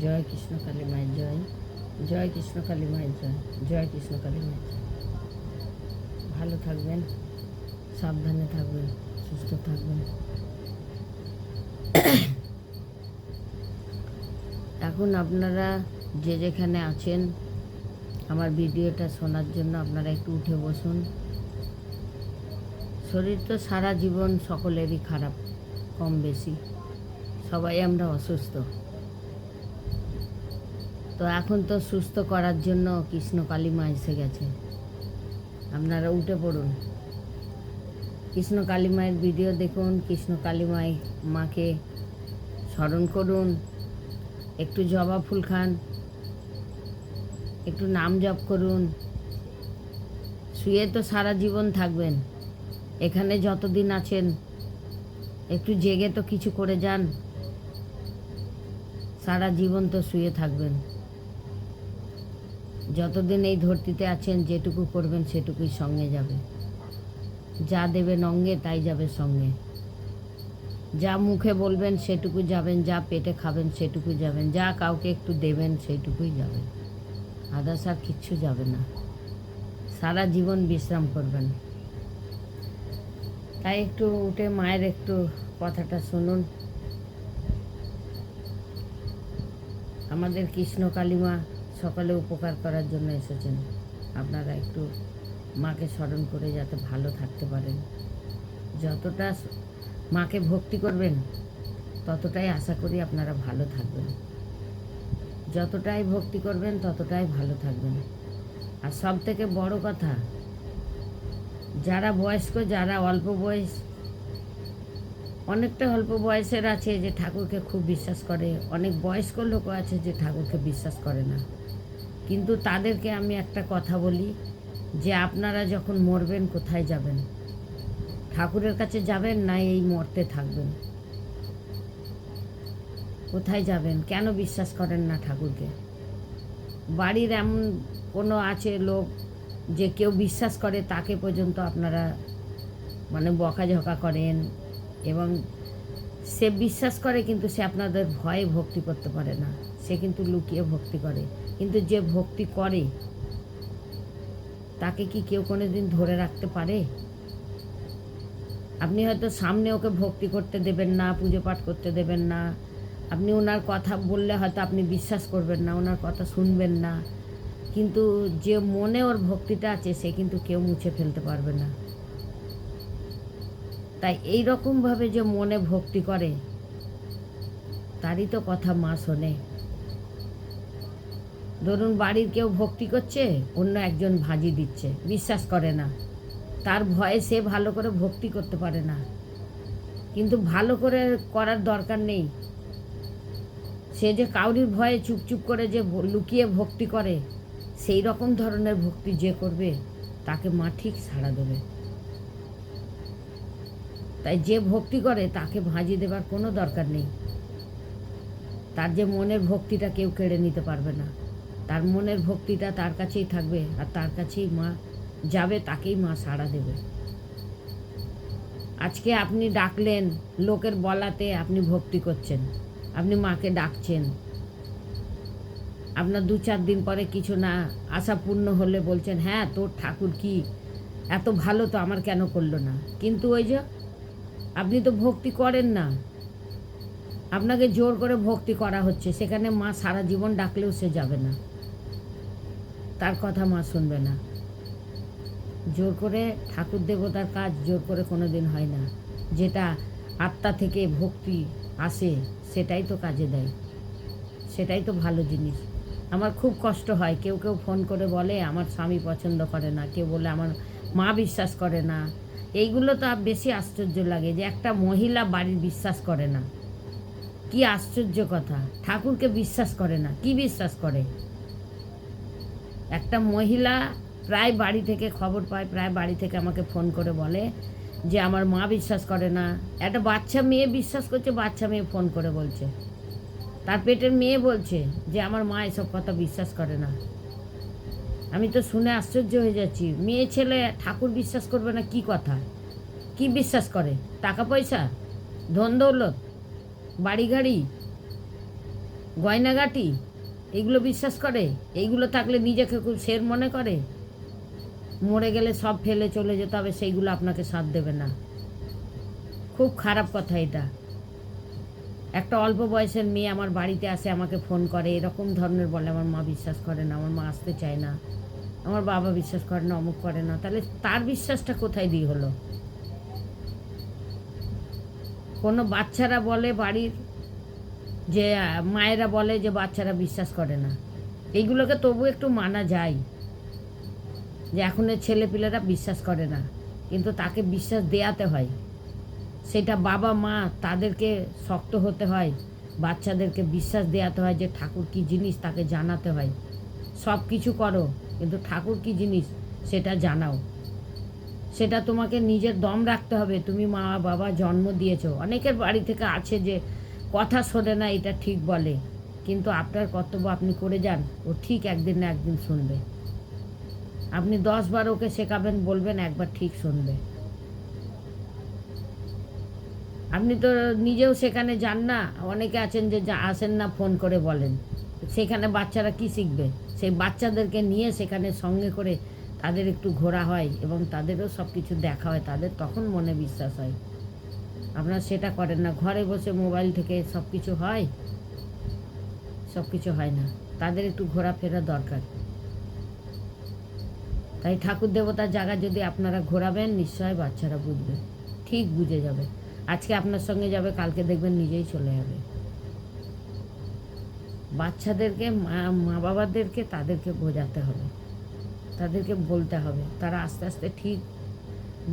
জয় কৃষ্ণ কালী মায়ের জয়, জয় কৃষ্ণ কালী মায়ের জয়, জয় কৃষ্ণ কালী মায়ের জয়। ভালো থাকবেন, সাবধানে থাকবেন, সুস্থ থাকবেন। এখন আপনারা যে যেখানে আছেন আমার ভিডিওটা শোনার জন্য আপনারা একটু উঠে বসুন। শরীর তো সারা জীবন সকলেরই খারাপ, কম বেশি সবাই আমরা অসুস্থ। তো এখন তো সুস্থ করার জন্য কৃষ্ণ কালী মা এসে গেছে। আপনারা উঠে পড়ুন, কৃষ্ণ কালী মায়ের ভিডিও দেখুন, কৃষ্ণ কালী মাকে স্মরণ করুন, একটু জবা ফুল খান, একটু নাম জপ করুন। শুয়ে তো সারা জীবন থাকবেন, এখানে যতদিন আছেন একটু জেগে তো কিছু করে যান। সারা জীবন তো শুয়ে থাকবেন, যতদিন এই ধরতিতে আছেন যেটুকু করবেন সেটুকুই সঙ্গে যাবে। যা দেবেন অঙ্গে তাই যাবে সঙ্গে, যা মুখে বলবেন সেটুকু যাবেন, যা পেটে খাবেন সেটুকু যাবেন, যা কাউকে একটু দেবেন সেইটুকুই যাবে, আদার্স আর কিচ্ছু যাবে না। সারা জীবন বিশ্রাম করবেন। তাই একটু উঠে মায়ের একটু কথাটা শুনুন। আমাদের কৃষ্ণ কালী মা সকালে উপকার করার জন্য এসেছেন। আপনারা একটু মাকে স্মরণ করে যাতে ভালো থাকতে পারেন। যতটা মাকে ভক্তি করবেন ততটাই আশা করি আপনারা ভালো থাকবেন। যতটাই ভক্তি করবেন ততটাই ভালো থাকবেন। আর সব থেকে বড় কথা, যারা বয়স্ক, যারা অল্প বয়স, অনেকটা অল্প বয়সের আছে যে ঠাকুরকে খুব বিশ্বাস করে, অনেক বয়স্ক লোকও আছে যে ঠাকুরকে বিশ্বাস করে না। কিন্তু তাদেরকে আমি একটা কথা বলি যে আপনারা যখন মরবেন কোথায় যাবেন? ঠাকুরের কাছে যাবেন না এই মরতে থাকবেন? কোথায় যাবেন? কেন বিশ্বাস করেন না ঠাকুরকে? বাড়ির এমন কোনো আছে লোক যে কেউ বিশ্বাস করে তাকে পর্যন্ত আপনারা বকাঝকা করেন, এবং সে বিশ্বাস করে কিন্তু সে আপনাদের ভয়ে ভক্তি করতে পারে না, সে কিন্তু লুকিয়ে ভক্তি করে। কিন্তু যে ভক্তি করে তাকে কি কেউ কোনো দিন ধরে রাখতে পারে? আপনি হয়তো সামনে ওকে ভক্তি করতে দেবেন না, পুজো পাঠ করতে দেবেন না, আপনি ওনার কথা বললে হয়তো আপনি বিশ্বাস করবেন না, ওনার কথা শুনবেন না, কিন্তু যে মনে ওর ভক্তিটা আছে সে কিন্তু কেউ মুছে ফেলতে পারবে না। তাই এই রকমভাবে যে মনে ভক্তি করে তারই তো কথা মা শোনে। ধরুন বাড়ির কেউ ভক্তি করছে, অন্য একজন ভাজি দিচ্ছে, বিশ্বাস করে না, তার ভয়ে সে ভালো করে ভক্তি করতে পারে না। কিন্তু ভালো করে করার দরকার নেই, সে যে কাউরির ভয়ে চুপচুপ করে যে লুকিয়ে ভক্তি করে, সেই রকম ধরনের ভক্তি যে করবে তাকে মা ঠিক সাড়া দেবে। তাই যে ভক্তি করে তাকে ভাজি দেবার কোনো দরকার নেই। তার যে মনের ভক্তিটা কেউ কেড়ে নিতে পারবে না, তার মনের ভক্তিটা তার কাছেই থাকবে, আর তার কাছেই মা যাবে, তাকেই মা সাড়া দেবে। আজকে আপনি ডাকলেন, লোকের বলাতে আপনি ভক্তি করছেন, আপনি মাকে ডাকছেন, আপনার 2-4 দিন পরে কিছু না আশা পূর্ণ হলে বলছেন হ্যাঁ তোর ঠাকুর কি এত ভালো, তো আমার কেন করলো না? কিন্তু ওই যে আপনি তো ভক্তি করেন না, আপনাকে জোর করে ভক্তি করা হচ্ছে, সেখানে মা সারা জীবন ডাকলেও সে যাবে না, তার কথা মা শুনবে না। জোর করে ঠাকুর দেবতার কাজ জোর করে কোনো দিন হয় না। যেটা আত্মা থেকে ভক্তি আসে সেটাই তো কাজে দেয়, সেটাই তো ভালো জিনিস। আমার খুব কষ্ট হয়, কেউ কেউ ফোন করে বলে আমার স্বামী পছন্দ করে না, কেউ বলে আমার মা বিশ্বাস করে না। এইগুলো তো বেশি আশ্চর্য লাগে যে একটা মহিলা বাড়ির বিশ্বাস করে না, কি আশ্চর্য কথা! ঠাকুরকে বিশ্বাস করে না, কি বিশ্বাস করে? একটা মহিলা প্রায় বাড়ি থেকে খবর পায়, প্রায় বাড়ি থেকে আমাকে ফোন করে বলে যে আমার মা বিশ্বাস করে না। একটা বাচ্চা মেয়ে বিশ্বাস করছে, বাচ্চা মেয়ে ফোন করে বলছে, তার পেটের মেয়ে বলছে যে আমার মা এসব কথা বিশ্বাস করে না। আমি তো শুনে আশ্চর্য হয়ে যাচ্ছি, মেয়ে ছেলে ঠাকুর বিশ্বাস করবে না, কি কথা? কি বিশ্বাস করে? টাকা পয়সা, ধন দৌলত, বাড়ি গাড়ি, গয়নাগাটি এইগুলো বিশ্বাস করে? এইগুলো থাকলে নিজেকে খুব শের মনে করে? মরে গেলে সব ফেলে চলে যেতে হবে, সেইগুলো আপনাকে সাথ দেবে না। খুব খারাপ কথা এটা। একটা অল্প বয়সের মেয়ে আমার বাড়িতে আসে, আমাকে ফোন করে, এরকম ধরনের বলে আমার মা বিশ্বাস করে না, আমার মা আসতে চায় না, আমার বাবা বিশ্বাস করে না, অমুক করে না। তাহলে তার বিশ্বাসটা কোথায় দিয়ে হলো? কোনো বাচ্চারা বলে বাড়ির যে মায়েরা বলে যে বাচ্চারা বিশ্বাস করে না, এইগুলোকে তবু একটু মানা যায় যে এখনের ছেলেপিলেরা বিশ্বাস করে না, কিন্তু তাকে বিশ্বাস দেয়াতে হয়। সেটা বাবা মা তাদেরকে শক্ত হতে হয়, বাচ্চাদেরকে বিশ্বাস দেওয়াতে হয় যে ঠাকুর কী জিনিস তাকে জানাতে হয়। সব কিছু করো কিন্তু ঠাকুর কী জিনিস সেটা জানাও। সেটা তোমাকে নিজের দম রাখতে হবে। তুমি মা বাবা জন্ম দিয়েছো। অনেকের বাড়ি থেকে আছে যে কথা শোনে না, এটা ঠিক বলে, কিন্তু আপনার কর্তব্য আপনি করে যান, ও ঠিক একদিন না একদিন শুনবে। আপনি 10 বার ওকে শেখাবেন, বলবেন, একবার ঠিক শুনবে। আপনি তো নিজেও সেখানে যান না, অনেকে আছেন যে আসেন না, ফোন করে বলেন। সেখানে বাচ্চারা কি শিখবে? সেই বাচ্চাদেরকে নিয়ে সেখানে সঙ্গে করে তাদের একটু ঘোরা হয় এবং তাদেরও সব কিছু দেখা হয়, তাদের তখন মনে বিশ্বাস হয়। আপনারা সেটা করেন না, ঘরে বসে মোবাইল থেকে সব কিছু হয়? সব কিছু হয় না, তাদের একটু ঘোরাফেরা দরকার। তাই ঠাকুর দেবতার জায়গা যদি আপনারা ঘোরাবেন, নিশ্চয় বাচ্চারা বুঝবে, ঠিক বুঝে যাবে। আজকে আপনার সঙ্গে যাবে, কালকে দেখবেন নিজেই চলে যাবে। বাচ্চাদেরকে মা বাবাদেরকে তাদেরকে বোঝাতে হবে, তাদেরকে বলতে হবে, তারা আস্তে আস্তে ঠিক।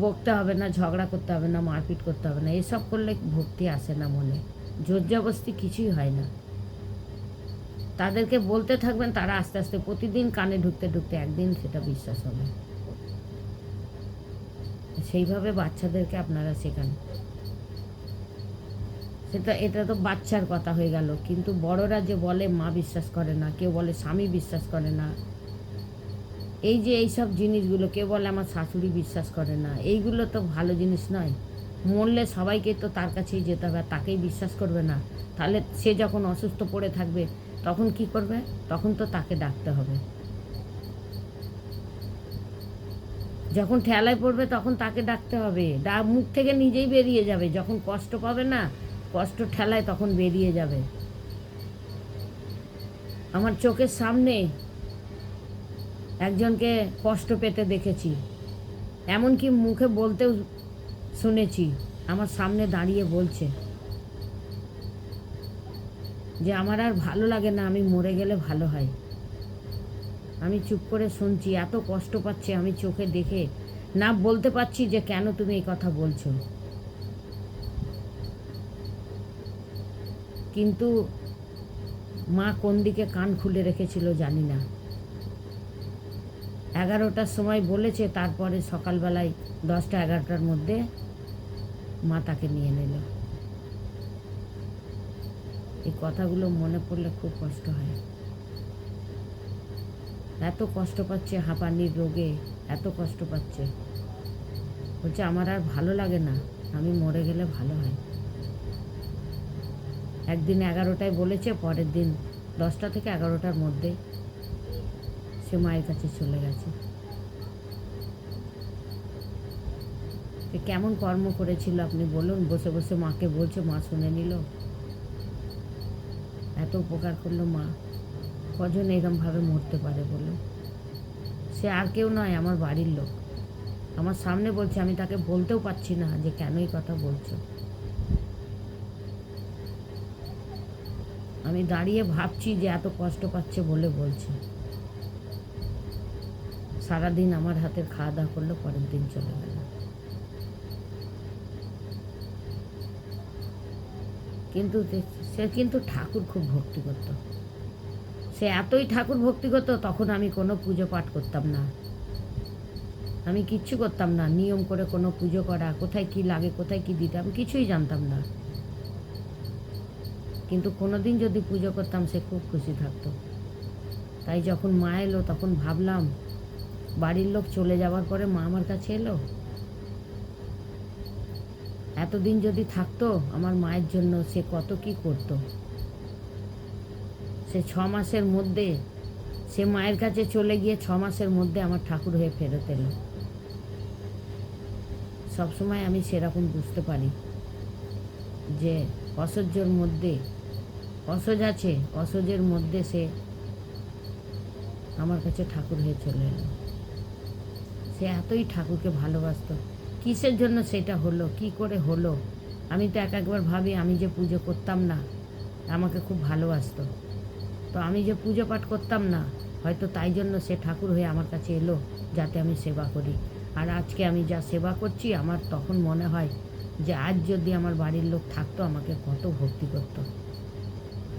বকতে হবে না, ঝগড়া করতে হবে না, মারপিট করতে হবে না, এসব করলে ভক্তি আসে না মনে, জোর জবরদস্তি কিছুই হয় না। তাদেরকে বলতে থাকবেন, তারা আস্তে আস্তে প্রতিদিন কানে ঢুকতে ঢুকতে একদিন সেটা বিশ্বাস হবে। সেইভাবে বাচ্চাদেরকে আপনারা শেখান। এটা তো বাচ্চার কথা হয়ে গেল, কিন্তু বড়রা যে বলে মা বিশ্বাস করে না, কেউ বলে স্বামী বিশ্বাস করে না, এই যে এইসব জিনিসগুলো, কেউ বলে আমার শাশুড়ি বিশ্বাস করে না, এইগুলো তো ভালো জিনিস নয়। মরলে সবাইকে তো তার কাছেই যেতে হবে, তাকেই বিশ্বাস করবে না, তাহলে সে যখন অসুস্থ পড়ে থাকবে তখন কি করবে? তখন তো তাকে ডাকতে হবে। যখন ঠেলায় পড়বে তখন তাকে ডাকতে হবে, মুখ থেকে নিজেই বেরিয়ে যাবে। যখন কষ্ট পাবে না, কষ্ট ঠেলায় তখন বেরিয়ে যাবে। আমার চোখের সামনে একজনকে কষ্ট পেতে দেখেছি, এমনকি মুখে বলতেও শুনেছি, আমার সামনে দাঁড়িয়ে বলছে যে আমার আর ভালো লাগে না, আমি মরে গেলে ভালো হয়। আমি চুপ করে শুনছি, এত কষ্ট পাচ্ছে, আমি চোখে দেখে না বলতে পারছি যে কেন তুমি এই কথা বলছো, কিন্তু মা কোন দিকে কান খুলে রেখেছিল জানি না। 11টার সময় বলেছে, তারপরে সকালবেলায় 10টা 11টার মধ্যে মা তাকে নিয়ে নিল। এই কথাগুলো মনে পড়লে খুব কষ্ট হয়। এত কষ্ট পাচ্ছে, হাঁপানির রোগে এত কষ্ট পাচ্ছে, বলছে আমার আর ভালো লাগে না, আমি মরে গেলে ভালো হয়। একদিন 11টায় বলেছে, পরের দিন 10টা থেকে 11টার মধ্যে সে মায়ের কাছে চলে গেছে। সে কেমন কর্ম করেছিল আপনি বলুন? বসে বসে মাকে বলছে, মা শুনে নিল, এত উপকার করলো মা। কজন এরমভাবে মরতে পারে বলুন? সে আর কেউ নয়, আমার বাড়ির লোক। আমার সামনে বলছে, আমি তাকে বলতেও পারছি না যে কেন এই কথা বলছো। আমি দাঁড়িয়ে ভাবছি যে এত কষ্ট পাচ্ছে বলে বলছে। সারাদিন আমার হাতের খাওয়া দাওয়া করলো, পরের দিন চলে গেল। কিন্তু সে কিন্তু ঠাকুর খুব ভক্তি করত। সে এতই ঠাকুর ভক্তি করতো, তখন আমি কোনো পুজো পাঠ করতাম না, আমি কিচ্ছু করতাম না। নিয়ম করে কোনো পুজো করা, কোথায় কি লাগে, কোথায় কি দিতে, আমি কিছুই জানতাম না। কিন্তু কোনো দিন যদি পুজো করতাম, সে খুব খুশি থাকতো। তাই যখন মা এলো, তখন ভাবলাম, বাড়ির লোক চলে যাওয়ার পরে মা আমার কাছে এলো, এতদিন যদি থাকতো আমার মায়ের জন্য, সে কত কি করতো। সে 6 মাসের মধ্যে সে মায়ের কাছে চলে গিয়ে 6 মাসের মধ্যে আমার ঠাকুর হয়ে ফেরত এলো। সবসময় আমি সেরকম বুঝতে পারি যে অসহ্যর মধ্যে অসহ্য আছে, অসহ্যের মধ্যে সে আমার কাছে ঠাকুর হয়ে চলে এলো। সে এতই ঠাকুরকে ভালোবাসতো। কিসের জন্য সেটা হলো, কি করে হলো? আমি তো একবার ভাবি আমি যে পুজো করতাম না, আমাকে খুব ভালোবাসতো। তো আমি যে পুজো পাঠ করতাম না, হয়তো তাই জন্য সে ঠাকুর হয়ে আমার কাছে এলো, যাতে আমি সেবা করি। আর আজকে আমি যা সেবা করছি, আমার তখন মনে হয় যে আজ যদি আমার বাড়ির লোক থাকতো, আমাকে কত ভক্তি করতো।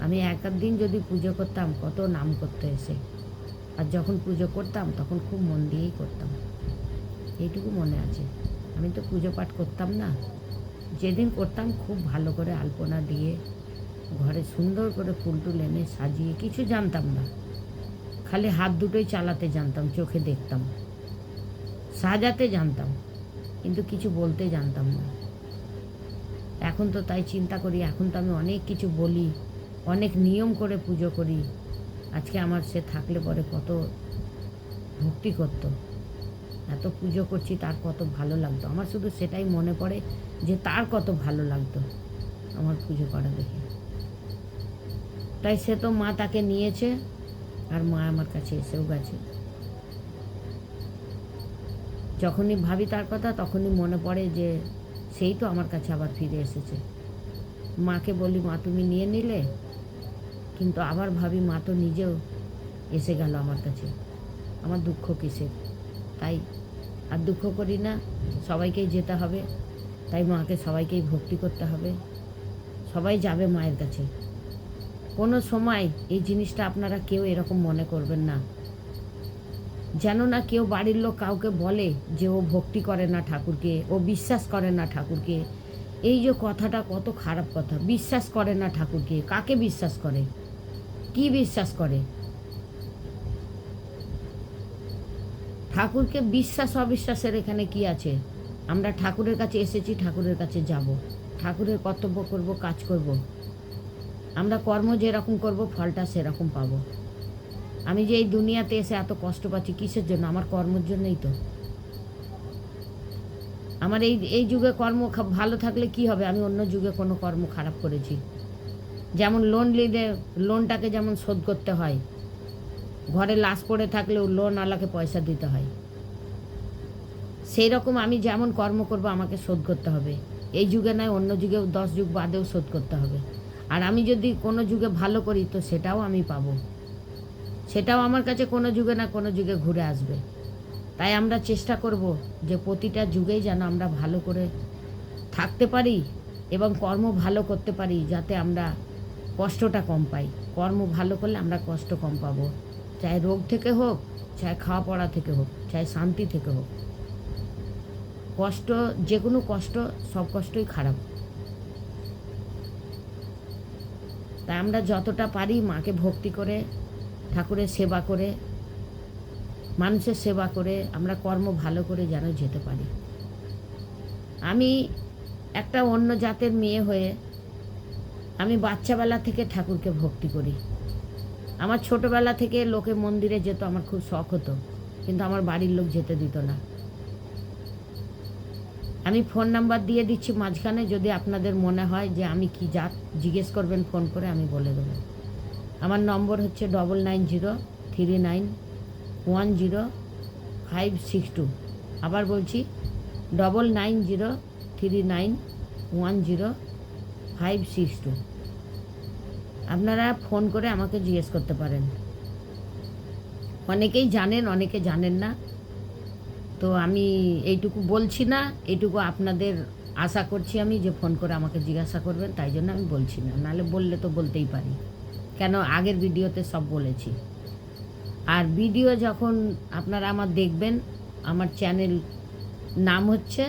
আমি এক দিন যদি পুজো করতাম, কত নাম করতো এসে। আর যখন পুজো করতাম তখন খুব মন দিয়েই করতাম। এইটুকু মনে আছে। আমি তো পুজো পাঠ করতাম না, যেদিন করতাম খুব ভালো করে আলপনা দিয়ে ঘরে সুন্দর করে ফুল টুল এনে সাজিয়ে, কিছু জানতাম না, খালি হাত দুটোই চালাতে জানতাম, চোখে দেখতাম, সাজাতে জানতাম, কিন্তু কিছু বলতে জানতাম না। এখন তো তাই চিন্তা করি, এখন তো আমি অনেক কিছু বলি, অনেক নিয়ম করে পুজো করি। আজকে আমার সে থাকলে পরে কত ভক্তি করতো, এত পুজো করছি, তার কত ভালো লাগতো। আমার শুধু সেটাই মনে পড়ে যে তার কত ভালো লাগতো আমার পুজো করা দেখে। তাই সে তো মা তাকে নিয়েছে, আর মা আমার কাছে এসেও গেছে। যখনই ভাবি তার কথা, তখনই মনে পড়ে যে সেই তো আমার কাছে আবার ফিরে এসেছে। মাকে বলি, মা তুমি নিয়ে নিলে, কিন্তু আবার ভাবি মা তো নিজেও এসে গেল আমার কাছে, আমার দুঃখ কিসের? তাই আর দুঃখ করি না, সবাইকেই যেতে হবে, তাই মাকে সবাইকেই ভক্তি করতে হবে, সবাই যাবে মায়ের কাছে। কোনো সময় এই জিনিসটা আপনারা কেউ এরকম মনে করবেন না, যেন না কেউ বাড়ির লোক কাউকে বলে যে ও ভক্তি করে না ঠাকুরকে, ও বিশ্বাস করে না ঠাকুরকে। এই যে কথাটা কত খারাপ কথা। বিশ্বাস করে না ঠাকুরকে, কাকে বিশ্বাস করে? কি বিশ্বাস করে? ঠাকুরকে বিশ্বাস অবিশ্বাসের এখানে কি আছে? আমরা ঠাকুরের কাছে এসেছি, ঠাকুরের কাছে যাব, ঠাকুরের কর্তব্য করব, কাজ করব। আমরা কর্ম যেরকম করব, ফলটা সেরকম পাবো। আমি যে এই দুনিয়াতে এসে এত কষ্ট পাচ্ছি কিসের জন্য? আমার কর্মের জন্যই তো। আমার এই যুগে কর্ম ভালো থাকলে কি হবে? আমি অন্য যুগে কোনো কর্ম খারাপ করেছি। যেমন লোন নিলে লোনটাকে যেমন শোধ করতে হয়, ঘরে লাশ পড়ে থাকলেও লোন আলাকে পয়সা দিতে হয়, সেই রকম আমি যেমন কর্ম করব আমাকে শোধ করতে হবে। এই যুগে নয়, অন্য যুগেও 10 যুগ বাদেও শোধ করতে হবে। আর আমি যদি কোনো যুগে ভালো করি, তো সেটাও আমি পাবো, সেটাও আমার কাছে কোনো যুগে না কোনো যুগে ঘুরে আসবে। তাই আমরা চেষ্টা করব যে প্রতিটা যুগেই যেন আমরা ভালো করে থাকতে পারি এবং কর্ম ভালো করতে পারি, যাতে আমরা কষ্টটা কম পাই। কর্ম ভালো করলে আমরা কষ্ট কম পাবো, চাহে রোগ থেকে হোক, চাহে খাওয়া পড়া থেকে হোক, চাহে শান্তি থেকে হোক। কষ্ট, যে কোনো কষ্ট, সব কষ্টই খারাপ। তাই আমরা যতটা পারি মাকে ভক্তি করে, ঠাকুরের সেবা করে, মানুষের সেবা করে, আমরা কর্ম ভালো করে যেন যেতে পারি। আমি একটা অন্য জাতের মেয়ে হয়ে আমি বাচ্চাবেলা থেকে ঠাকুরকে ভক্তি করি। আমার ছোটোবেলা থেকে লোকে মন্দিরে যেত, আমার খুব শখ হতো, কিন্তু আমার বাড়ির লোক যেতে দিত না। আমি ফোন নাম্বার দিয়ে দিচ্ছি মাঝখানে, যদি আপনাদের মনে হয় যে আমি কি জাত, জিজ্ঞেস করবেন ফোন করে, আমি বলে দেবো। আমার নম্বর হচ্ছে 9903910562। আবার বলছি 9903910562। আপনারা ফোন করে আমাকে জিজ্ঞেস করতে পারেন। অনেকেই জানেন, অনেকে জানেন না। তো আমি এইটুকু বলছি না, এইটুকু আপনাদের আশা করছি আমি, যে ফোন করে আমাকে জিজ্ঞাসা করবেন, তাই জন্য আমি বলছি না। নাহলে বললে তো বলতেই পারি, কেন আগের ভিডিওতে সব বলেছি। আর ভিডিও যখন আপনারা আমার দেখবেন, আমার চ্যানেল নাম হচ্ছে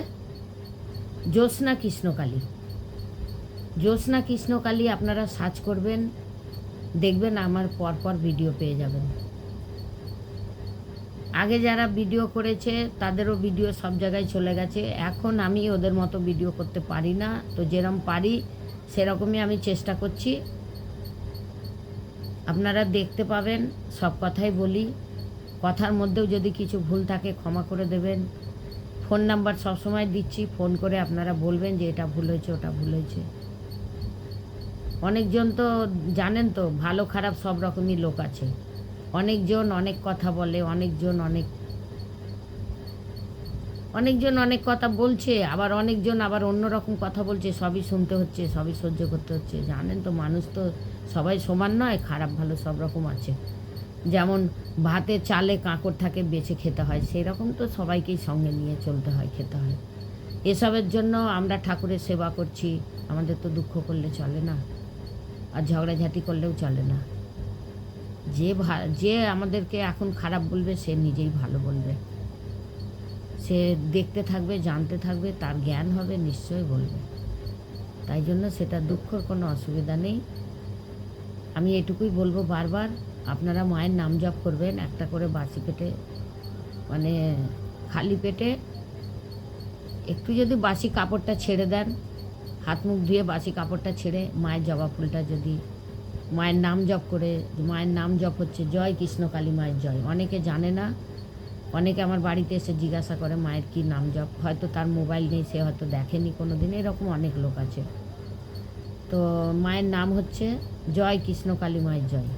জ্যোৎস্না কৃষ্ণকালী। জ্যোৎস্না কৃষ্ণকালী আপনারা সার্চ করবেন, দেখবেন আমার পরপর ভিডিও পেয়ে যাবেন। আগে যারা ভিডিও করেছে তাদেরও ভিডিও সব জায়গায় চলে গেছে। এখন আমি ওদের মতো ভিডিও করতে পারি না, তো যেরকম পারি সেরকমই আমি চেষ্টা করছি আপনারা দেখতে পাবেন, সব কথাই বলি। কথার মধ্যেও যদি কিছু ভুল থাকে ক্ষমা করে দেবেন। ফোন নাম্বার সবসময় দিচ্ছি, ফোন করে আপনারা বলবেন যে এটা ভুল হয়েছে, ওটা ভুল হয়েছে। অনেকজন তো জানেন তো, ভালো খারাপ সব রকমই লোক আছে। অনেকজন অনেক কথা বলে, অনেকজন অনেক কথা বলছে, আবার অনেকজন আবার অন্য রকম কথা বলছে। সবই শুনতে হচ্ছে, সবই সহ্য করতে হচ্ছে। জানেন তো, মানুষ তো সবাই সমান নয়, খারাপ ভালো সব রকম আছে। যেমন ভাতে চালে কাঁকড় থাকে, বেছে খেতে হয়, সেই রকম তো সবাইকেই সঙ্গে নিয়ে চলতে হয়, খেতে হয়। এসবের জন্য আমরা ঠাকুরের সেবা করছি। আমাদের তো দুঃখ করলে চলে না, আর ঝগড়াঝাটি করলেও চলে না। যে আমাদেরকে এখন খারাপ বলবে সে নিজেই ভালো বলবে। সে দেখতে থাকবে, জানতে থাকবে, তার জ্ঞান হবে, নিশ্চয়ই বলবে। তাই জন্য সেটা দুঃখর কোনো অসুবিধা নেই। আমি এটুকুই বলবো বারবার, আপনারা মায়ের নাম জপ করবেন একটা করে বাসি পেটে, মানে খালি পেটে একটু যদি বাসি কাপড়টা ছেড়ে দেন, হাত মুখ ধুয়ে বাসি কাপড়টা ছেড়ে মায়ের জবা ফুলটা যদি মায়ের নাম জপ করে, মায়ের নাম জপ হচ্ছে জয় কৃষ্ণ কালী মায়ের জয়। অনেকে জানে না, অনেকে আমার বাড়িতে এসে জিজ্ঞাসা করে মায়ের কি নাম জপ, হয়তো তার মোবাইল নেই, সে হয়তো দেখেনি কোনো দিন, এরকম অনেক লোক আছে। তো মায়ের নাম হচ্ছে জয় কৃষ্ণ কালী মায়ের জয়,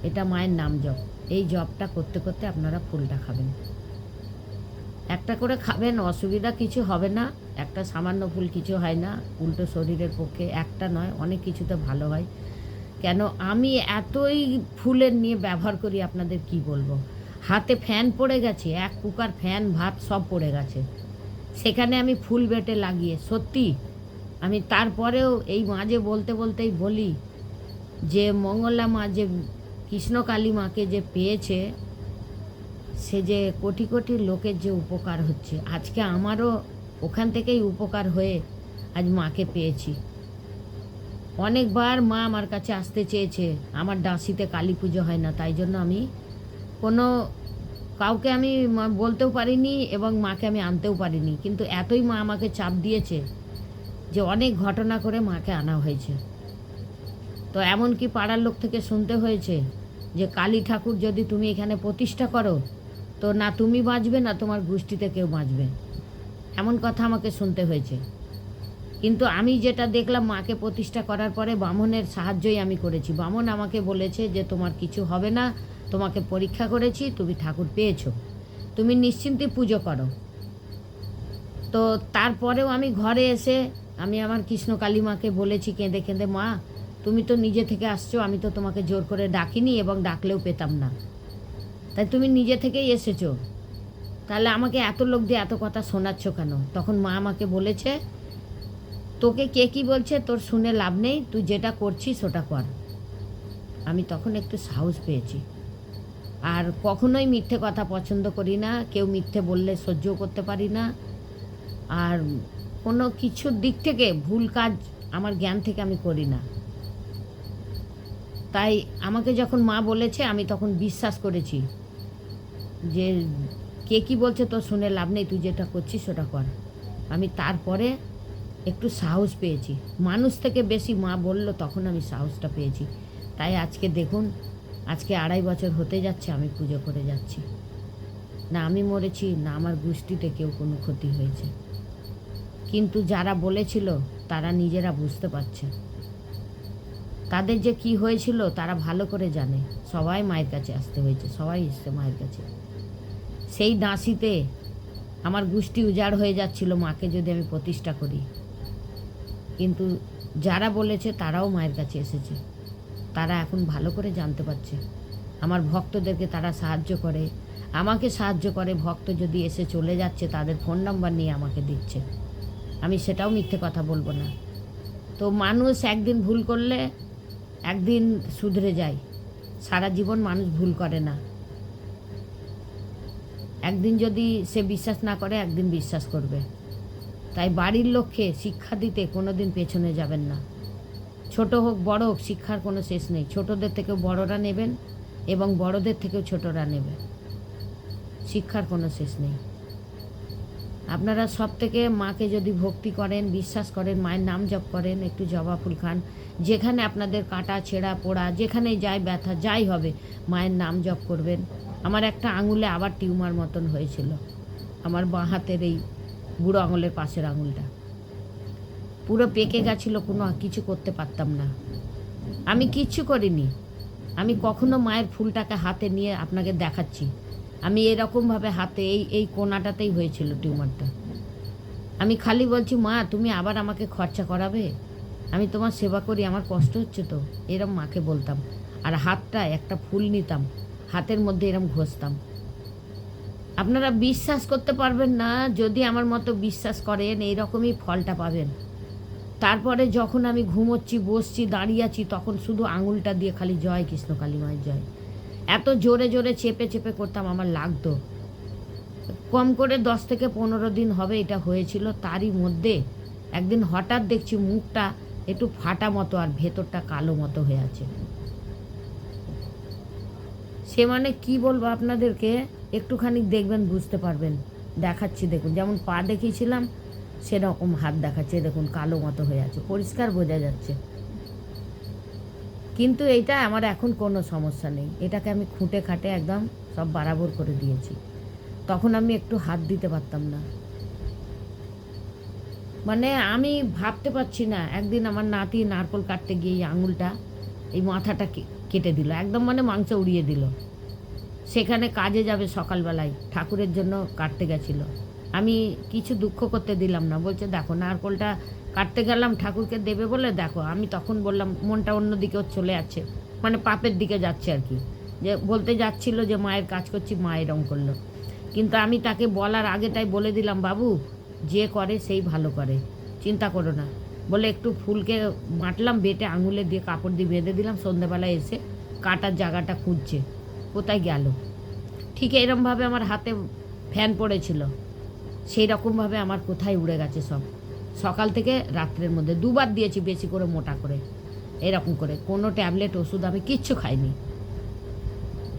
এটা মায়ের নাম জপ। এই জপটা করতে করতে আপনারা ফুলটা খাবেন, একটা করে খাবেন, অসুবিধা কিছু হবে না। একটা সামান্য ফুল কিছু হয় না, উল্টো শরীরের পক্ষে একটা নয় অনেক কিছুতে ভালো হয়। কেন আমি এতই ফুলের নিয়ে ব্যবহার করি আপনাদের কি বলবো। হাতে ফ্যান পড়ে গেছে, এক কুকার ফ্যান ভাত সব পড়ে গেছে, সেখানে আমি ফুল বেটে লাগিয়ে, সত্যি আমি তারপরেও এই মাঝে বলতে বলতেই বলি যে মঙ্গলা মা যে কৃষ্ণ কালী মাকে যে পেয়েছে, সে যে কোটি কোটি লোকের যে উপকার হচ্ছে, আজকে আমারও ওখান থেকেই উপকার হয়ে আজ মাকে পেয়েছি। অনেকবার মা আমার কাছে আসতে চেয়েছে, আমার ডাঁসিতে কালী পুজো হয় না, তাই জন্য আমি কোনো কাউকে আমি বলতেও পারিনি এবং মাকে আমি আনতেও পারিনি। কিন্তু এতই মা আমাকে চাপ দিয়েছে যে অনেক ঘটনা করে মাকে আনা হয়েছে। তো এমনকি পাড়ার লোক থেকে শুনতে হয়েছে যে কালী ঠাকুর যদি তুমি এখানে প্রতিষ্ঠা করো, তো না তুমি বাঁচবে না তোমার গোষ্ঠীতে কেউ বাঁচবে, এমন কথা আমাকে শুনতে হয়েছে। কিন্তু আমি যেটা দেখলাম, মাকে প্রতিষ্ঠা করার পরে বামনের সাহায্যই আমি করেছি। বামন আমাকে বলেছে যে তোমার কিছু হবে না, তোমাকে পরীক্ষা করেছি, তুমি ঠাকুর পেয়েছো, তুমি নিশ্চিন্তে পুজো করো। তো তারপরেও আমি ঘরে এসে আমি আমার কৃষ্ণ কালী মাকে বলেছি কেঁদে কেঁদে, মা তুমি তো নিজে থেকে আসছো, আমি তো তোমাকে জোর করে ডাকিনি এবং ডাকলেও পেতাম না, তাই তুমি নিজে থেকেই এসেছো, তাহলে আমাকে এত লোক দিয়ে এত কথা শোনাচ্ছ কেন? তখন মা আমাকে বলেছে, তোকে কে কী বলছে তোর শুনে লাভ নেই, তুই যেটা করছিস ওটা কর। আমি তখন একটু সাহস পেয়েছি। আর কখনোই মিথ্যে কথা পছন্দ করি না, কেউ মিথ্যে বললে সহ্যও করতে পারি না। আর কোনো কিছুর দিক থেকে ভুল কাজ আমার জ্ঞান থেকে আমি করি না। তাই আমাকে যখন মা বলেছে আমি তখন বিশ্বাস করেছি যে কে কী বলছে তোর শুনে লাভ নেই, তুই যেটা করছিস ওটা কর। আমি তারপরে একটু সাহস পেয়েছি, মানুষ থেকে বেশি মা বলল তখন আমি সাহসটা পেয়েছি। তাই আজকে দেখুন, আজকে 2.5 বছর হতে যাচ্ছে আমি পুজো করে যাচ্ছি। না আমি মরেছি, না আমার গোষ্ঠীতে কেউ কোনো ক্ষতি হয়েছে। কিন্তু যারা বলেছিল তারা নিজেরা বুঝতে পারছে তাদের যে কি হয়েছিল, তারা ভালো করে জানে। সবাই মায়ের কাছে আসতে হয়েছে, সবাই এসছে মায়ের কাছে। সেই দাসিতে আমার গোষ্ঠী উজাড় হয়ে যাচ্ছিল মাকে যদি আমি প্রতিষ্ঠা করি, কিন্তু যারা বলেছে তারাও মায়ের কাছে এসেছে। তারা এখন ভালো করে জানতে পারছে, আমার ভক্তদেরকে তারা সাহায্য করে, আমাকে সাহায্য করে। ভক্ত যদি এসে চলে যাচ্ছে তাদের ফোন নাম্বার নিয়ে আমাকে দিচ্ছে, আমি সেটাও মিথ্যে কথা বলবো না। তো মানুষ একদিন ভুল করলে একদিন শুধরে যায়, সারা জীবন মানুষ ভুল করে না। একদিন যদি সে বিশ্বাস না করে একদিন বিশ্বাস করবে। তাই বাড়ির লোককে শিক্ষা দিতে কোনো দিন পেছনে যাবেন না। ছোট হোক বড় হোক, শিক্ষার কোনো শেষ নেই। ছোটদের থেকেও বড়রা নেবেন এবং বড়দের থেকেও ছোটরা নেবে, শিক্ষার কোনো শেষ নেই। আপনারা সব থেকে মাকে যদি ভক্তি করেন, বিশ্বাস করেন, মায়ের নাম জপ করেন, একটু জবা ফুল খান, যেখানে আপনাদের কাটা ছেঁড়া পোড়া যেখানেই যায় ব্যথা যাই হবে মায়ের নাম জপ করবেন। আমার একটা আঙুলে আবার টিউমার মতন হয়েছিল, আমার বাঁ হাতের এই বুড়ো আঙুলের পাশের আঙুলটা পুরো পেকে গেছিলো, কোনো কিছু করতে পারতাম না। আমি কিচ্ছু করিনি, আমি কখনো মায়ের ফুলটাকে হাতে নিয়ে আপনাকে দেখাচ্ছি, আমি এরকমভাবে হাতে এই কোনাটাতেই হয়েছিল টিউমারটা। আমি খালি বলছি, মা তুমি আবার আমাকে খরচা করাবে, আমি তোমার সেবা করি, আমার কষ্ট হচ্ছে তো, এরম মাকে বলতাম। আর হাতটা একটা ফুল নিতাম, হাতের মধ্যে এরম ঘষতাম। আপনারা বিশ্বাস করতে পারবেন না, যদি আমার মতো বিশ্বাস করেন এইরকমই ফলটা পাবেন। তারপরে যখন আমি ঘুমোচ্ছি, বসছি, দাঁড়িয়ে আছি, তখন শুধু আঙুলটা দিয়ে খালি জয় কৃষ্ণ কালী মায়ের জয়, এত জোরে জোরে চেপে চেপে করতাম, আমার লাগতো। কম করে 10 থেকে 15 দিন হবে এটা হয়েছিল। তারই মধ্যে একদিন হঠাৎ দেখছি মুখটা একটু ফাটা মতো আর ভেতরটা কালো মতো হয়ে আছে। সে মানে কি বলবো আপনাদেরকে, একটুখানি দেখবেন বুঝতে পারবেন। দেখাচ্ছি দেখুন, যেমন পা দেখিয়েছিলাম সেরকম হাত দেখাচ্ছে, দেখুন কালো মতো হয়ে আছে, পরিষ্কার বোঝা যাচ্ছে। কিন্তু এইটা আমার এখন কোনো সমস্যা নেই, এটাকে আমি খুঁটে খাটে একদম সব বরাবর করে দিয়েছি। তখন আমি একটু হাত দিতে পারতাম না, মানে আমি ভাবতে পারছি না। একদিন আমার নাতি নারকোল কাটতে গিয়ে এই আঙুলটা, এই মাথাটা কেটে দিল, একদম মানে মাংস উড়িয়ে দিল। সেখানে কাজে যাবে সকালবেলায়, ঠাকুরের জন্য কাটতে গেছিল। আমি কিছু দুঃখ করতে দিলাম না, বলছে দেখো নারকোলটা কাটতে গেলাম ঠাকুরকে দেবে বলে, দেখো। আমি তখন বললাম, মনটা অন্যদিকেও চলে যাচ্ছে, মানে পাপের দিকে যাচ্ছে আর কি, যে বলতে যাচ্ছিল যে মায়ের কাজ করছি, মা এরম করলো। কিন্তু আমি তাকে বলার আগেটাই বলে দিলাম, বাবু যে করে সেই ভালো করে, চিন্তা করো না। বলে একটু ফুলকে বাটলাম, বেটে আঙুলে দিয়ে কাপড় দিয়ে বেঁধে দিলাম। সন্ধ্যেবেলায় এসে কাটার জায়গাটা খুঁজছে, কোথায় গেল। ঠিক এরমভাবে আমার হাতে ফ্যান পড়েছিল, সেই রকমভাবে আমার কোথায় উড়ে গেছে সব। সকাল থেকে রাত্রের মধ্যে 2 বার দিয়েছি, বেশি করে মোটা করে, এরকম করে। কোনো ট্যাবলেট ওষুধ আমি কিচ্ছু খাইনি।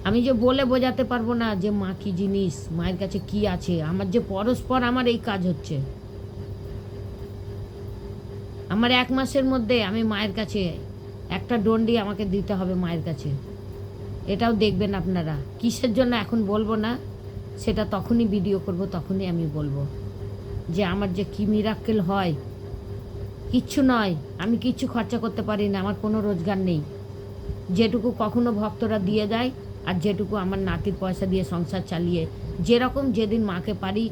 আমি যে বলে বোঝাতে পারবো না যে মা কী জিনিস, মায়ের কাছে কি আছে। আমার যে পরস্পর আমার এই কাজ হচ্ছে, আমার 1 মাসের মধ্যে আমি মায়ের কাছে একটা ডন্ডি আমাকে দিতে হবে মায়ের কাছে। এটাও দেখবেন আপনারা, কিসের জন্য এখন বলবো না, সেটা তখনই ভিডিও করব, তখনই আমি বলবো যে আমার যে কী মিরাক্কেল হয়। কিচ্ছু নয়, আমি কিচ্ছু খরচা করতে পারি না, আমার কোনো রোজগার নেই। যেটুকু কখনো ভক্তরা দিয়ে যায়, আর যেটুকু আমার নাতির পয়সা দিয়ে সংসার চালিয়ে, যেরকম যেদিন মাকে পারি,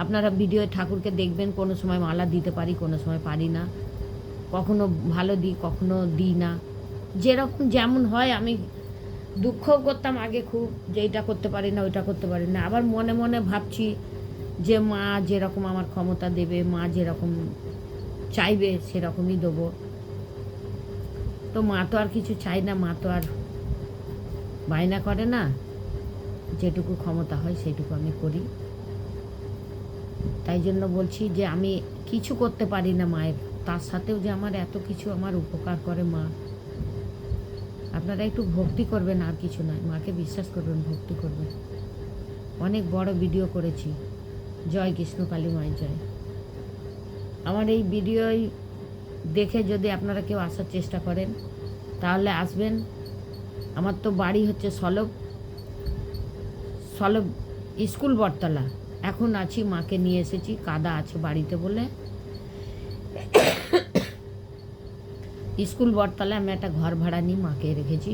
আপনারা ভিডিওয়ে ঠাকুরকে দেখবেন, কোনো সময় মালা দিতে পারি, কোনো সময় পারি না, কখনো ভালো দিই, কখনো দিই না, যেরকম যেমন হয়। আমি দুঃখ করতাম আগে খুব, যে এইটা করতে পারি না, ওইটা করতে পারি না। আবার মনে মনে ভাবছি যে মা যেরকম আমার ক্ষমতা দেবে, মা যেরকম চাইবে সেরকমই দেবো। তো মা তো আর কিছু চাই না, মা তো আর বায়না করে না, যেটুকু ক্ষমতা হয় সেটুকু আমি করি। তাই জন্য বলছি যে আমি কিছু করতে পারি না মায়ের, তার সাথেও যে আমার এত কিছু আমার উপকার করে মা। আপনারা একটু ভক্তি করবেন, আর কিছু নয়, মাকে বিশ্বাস করবেন, ভক্তি করবেন। অনেক বড় ভিডিও করেছি, জয় কৃষ্ণ কালী মায়ের জয়। আমার এই ভিডিও দেখে যদি আপনারা কেউ আসার চেষ্টা করেন তাহলে আসবেন। আমার তো বাড়ি হচ্ছে সলব স্কুল বটতলা। এখন আছি, মাকে নিয়ে এসেছি, কাদা আছে বাড়িতে বলে। স্কুল বটতলায় আমি একটা ঘর ভাড়া নিয়ে মাকে রেখেছি,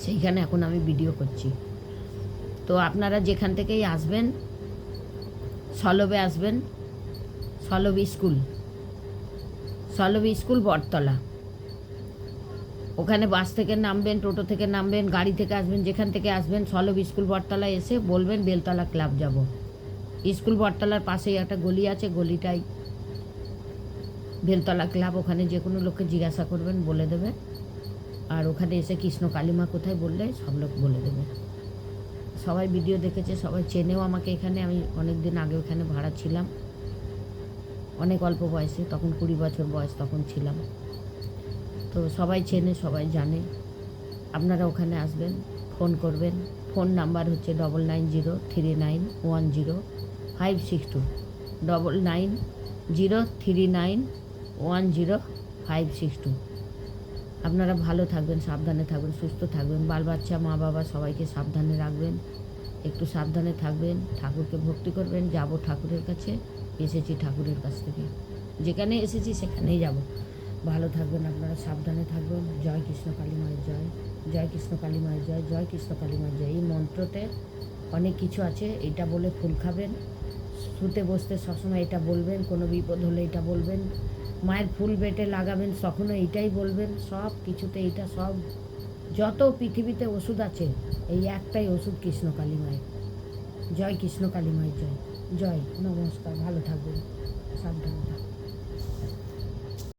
সেইখানে এখন আমি ভিডিও করছি। তো আপনারা যেখান থেকেই আসবেন, সলবে আসবেন, সলব স্কুল বটতলা। ওখানে বাস থেকে নামবেন, টোটো থেকে নামবেন, গাড়ি থেকে আসবেন, যেখান থেকে আসবেন, সলব স্কুল বটতলায় এসে বলবেন বেলতলা ক্লাব যাব। স্কুল বটতলার পাশেই একটা গলি আছে, গলিটাই বেলতলা ক্লাব। ওখানে যে কোনো লোককে জিজ্ঞাসা করবেন, বলে দেবে। আর ওখানে এসে কৃষ্ণ কালীমা কোথায় বললে সব লোক বলে দেবে। সবাই ভিডিও দেখেছে, সবাই চেনেও আমাকে এখানে। আমি অনেক দিন আগে ওখানে ভাড়া ছিলাম, অনেক অল্প বয়সে, তখন 20 বছর বয়স তখন ছিলাম। তো সবাই চেনে, সবাই জানে। আপনারা ওখানে আসবেন, ফোন করবেন। ফোন নাম্বার হচ্ছে 9903910562। 9903910562। আপনারা ভালো থাকবেন, সাবধানে থাকবেন, সুস্থ থাকবেন, বাল বাচ্চা মা বাবা সবাইকে সাবধানে রাখবেন, একটু সাবধানে থাকবেন, ঠাকুরকে ভক্তি করবেন। যাব ঠাকুরের কাছে, এসেছি ঠাকুরের কাছ থেকে, যেখানে এসেছি সেখানেই যাব। ভালো থাকবেন আপনারা, সাবধানে থাকবেন। জয় কৃষ্ণ কালী মায়ের জয়, জয় কৃষ্ণ কালী মায়ের জয়, জয় কৃষ্ণ কালী মায়ের জয়। এই মন্ত্রতে অনেক কিছু আছে, এটা বলে ফুল খাবেন, শুতে বসতে সবসময় এটা বলবেন, কোনো বিপদ হলে এটা বলবেন, মায়ের ফুল বেটে লাগাবেন তখনও এইটাই বলবেন। সব কিছুতে এইটা, সব যত পৃথিবীতে ওষুধ আছে এই একটাই ওষুধ, কৃষ্ণ কালী মায়ের। জয় কৃষ্ণ কালী মায়ের জয়, জয় নমস্কার, ভালো থাকবেন, সাবধানে থাকবেন।